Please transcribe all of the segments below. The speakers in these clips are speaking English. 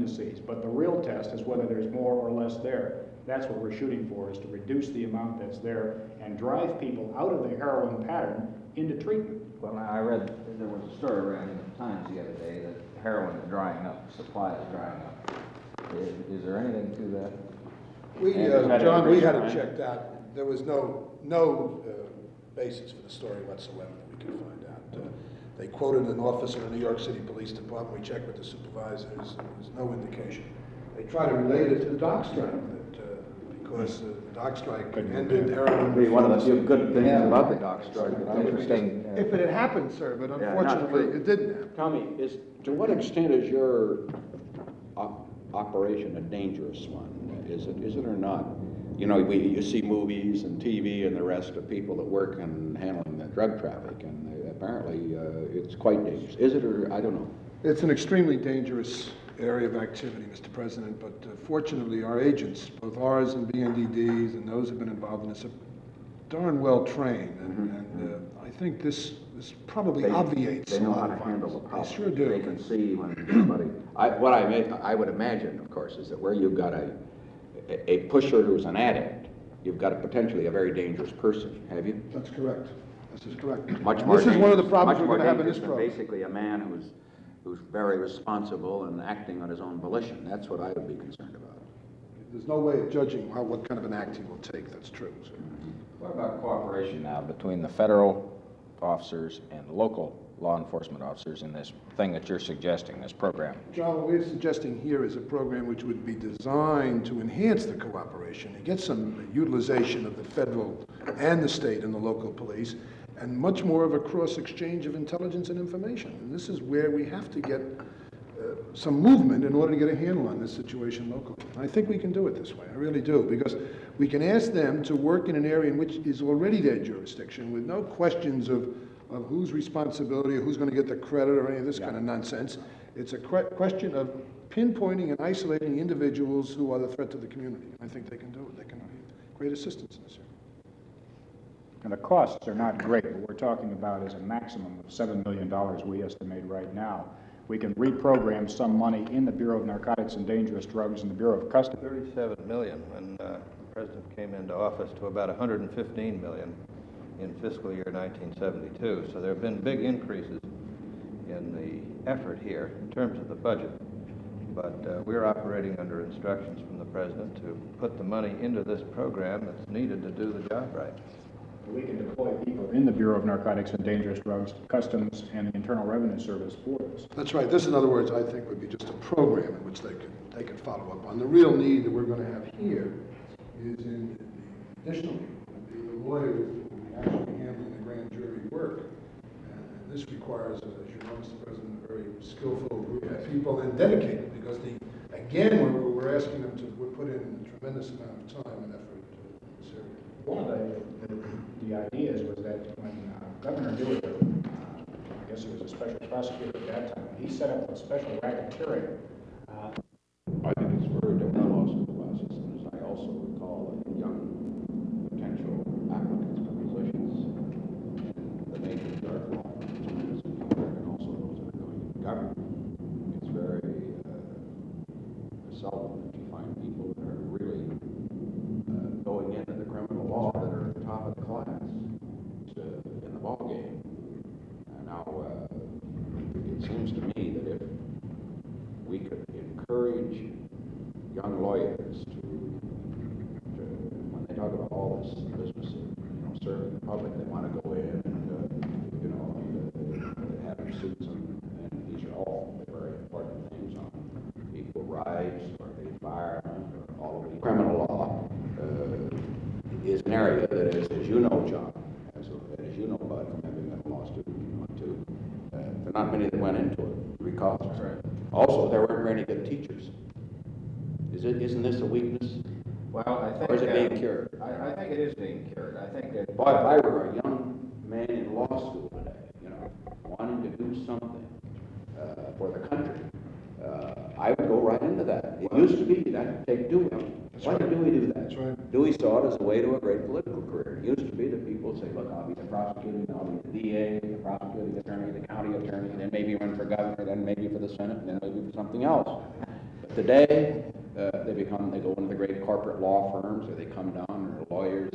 indices, but the real test is whether there's more or less there. That's what we're shooting for, is to reduce the amount that's there and drive people out of the heroin pattern into treatment. Well, I read there was a story around in the Times the other day that heroin is drying up, supply is drying up. Is there anything to that? John, we had it checked out. There was no basis for the story whatsoever that we could find out. They quoted an officer in the New York City Police Department. We checked with the supervisors. There was no indication. They tried to relate it to the dock strike, because the dock strike ended heroin. Be one of the few good things about the dock strike. Interesting. If it had happened, sir, but unfortunately it didn't happen. Tommy, to what extent is your operation a dangerous one? Is it or not? You know, you see movies and TV and the rest of people that work in handling the drug traffic, and apparently it's quite dangerous. Is it, or I don't know? It's an extremely dangerous area of activity, Mr. President, but fortunately our agents, both ours and BNDD's and those who have been involved in this, are darn well trained, and I think this probably obviates. They know how to handle the problem. They sure do. They can see when somebody. I would imagine, of course, is that where you've got a pusher who's an addict, you've got potentially a very dangerous person. Have you? That's correct. This is correct. Much more. This is one of the problems we're going to have in this program. Basically, a man who's very responsible and acting on his own volition. That's what I would be concerned about. There's no way of judging what kind of an act he will take. That's true, sir. What about cooperation now between the federal officers and local law enforcement officers in this thing that you're suggesting, this program? John, what we're suggesting here is a program which would be designed to enhance the cooperation and get some utilization of the federal and the state and the local police, and much more of a cross-exchange of intelligence and information. And this is where we have to get some movement in order to get a handle on this situation locally. I think we can do it this way, I really do, because we can ask them to work in an area in which is already their jurisdiction with no questions of whose responsibility or who's going to get the credit or any of this kind of nonsense. It's a question of pinpointing and isolating individuals who are the threat to the community. I think they can do it. They can be great assistance in this area. And the costs are not great. What we're talking about is a maximum of $7 million we estimate right now. We can reprogram some money in the Bureau of Narcotics and Dangerous Drugs and the Bureau of Customs. 37 million when the president came into office to about 115 million in fiscal year 1972. So there have been big increases in the effort here in terms of the budget. But we're operating under instructions from the president to put the money into this program that's needed to do the job right. We can deploy people in the Bureau of Narcotics and Dangerous Drugs, Customs, and the Internal Revenue Service for this. That's right. This, in other words, I think would be just a program in which they could follow up on. The real need that we're going to have here is in additionally the lawyers who will be actually handling the grand jury work. And this requires, as you know, Mr. President, a very skillful group of people and dedicated, because again, we're asking them to put in a tremendous amount of time and effort in this area. One of the ideas was that when Governor Dewey, I guess he was a special prosecutor at that time, he set up a special racketeering. I think it's very different law school systems. I also recall young potential applicants for positions in the major drug law enforcement and also those that are going in government. It's very seldom that you find people that are really going into the criminal law that are at the top of the class in the ball game. Now, it seems to me that if we could encourage young lawyers to when they talk about all this business of serving the public, they want to go in and have suits, and these are all very important things on equal rights or the environment or all of the criminal law. Is an area that is, as you know, John, as you know, Bud, from having been a law student you went to, there are not many that went into it because also there weren't very good teachers. Isn't this a weakness? Well, I think. Or is it being cured? I think it is being cured. I think that. Boy, if I were a young man in law school today, wanting to do something for the country, I would go right into that. It used to be that take Dewey. Why did Dewey do that? That's right. Dewey saw it as a way to a great political career. It used to be that people would say, look, I'll be the prosecuting, I'll be the DA, the prosecuting attorney, the county attorney, then maybe run for governor, then maybe for the Senate, then maybe for something else. But today, they go into the great corporate law firms, or they come down and are lawyers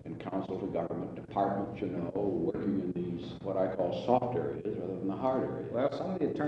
and counsel to government departments, working in these, what I call soft areas rather than the hard areas. Well, some of the attorneys